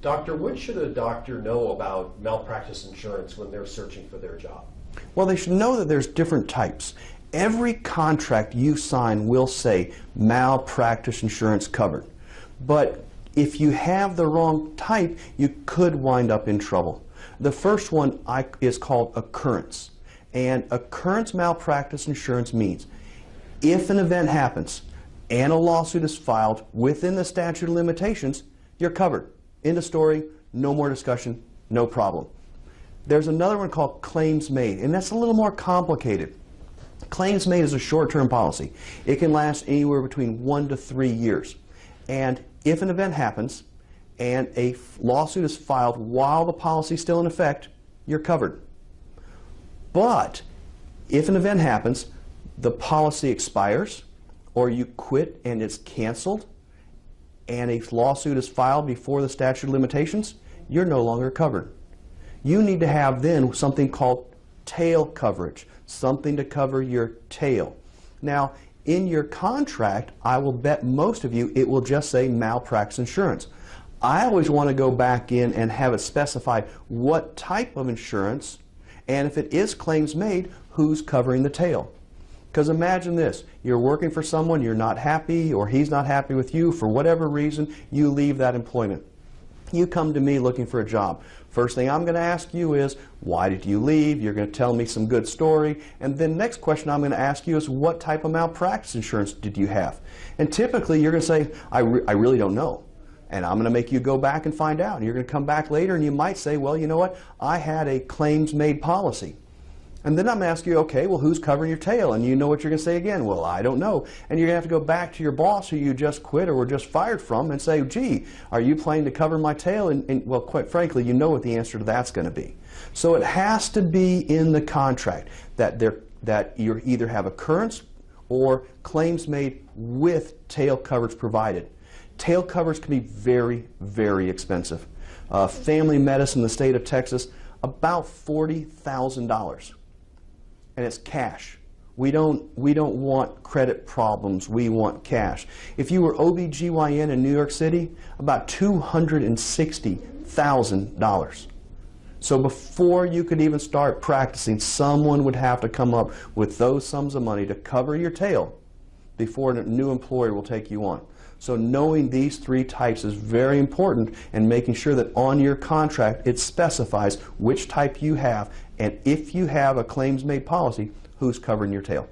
Doctor, what should a doctor know about malpractice insurance when they're searching for their job? Well, they should know that there's different types. Every contract you sign will say malpractice insurance covered. But if you have the wrong type, you could wind up in trouble. The first one is called occurrence. And occurrence malpractice insurance means if an event happens and a lawsuit is filed within the statute of limitations, you're covered. End of story, no more discussion, no problem. There's another one called claims made, and that's a little more complicated. Claims made is a short-term policy. It can last anywhere between 1 to 3 years. And if an event happens and a lawsuit is filed while the policy is still in effect, you're covered. But if an event happens, the policy expires, or you quit and it's canceled, and a lawsuit is filed before the statute of limitations, you're no longer covered. You need to have then something called tail coverage, something to cover your tail. Now, in your contract, I will bet most of you it will just say malpractice insurance. I always want to go back in and have it specified what type of insurance, and if it is claims made, who's covering the tail. Because imagine this, you're working for someone, you're not happy, or he's not happy with you, for whatever reason, you leave that employment. You come to me looking for a job. First thing I'm going to ask you is, why did you leave? You're going to tell me some good story. And then next question I'm going to ask you is, what type of malpractice insurance did you have? And typically you're going to say, I really don't know. And I'm going to make you go back and find out. And you're going to come back later and you might say, well, you know what? I had a claims made policy. And then I'm going to ask you, okay, well, who's covering your tail? And you know what you're going to say again. Well, I don't know. And you're going to have to go back to your boss who you just quit or were just fired from and say, gee, are you planning to cover my tail? And well, quite frankly, you know what the answer to that's going to be. So it has to be in the contract that you either have occurrence or claims made with tail coverage provided. Tail coverage can be very, very expensive. Family medicine in the state of Texas, about $40,000. And it's cash. We don't want credit problems, we want cash. If you were OB/GYN in New York City, about $260,000. So before you could even start practicing, someone would have to come up with those sums of money to cover your tail before a new employer will take you on. So knowing these three types is very important, and making sure that on your contract it specifies which type you have, and if you have a claims made policy, who's covering your tail.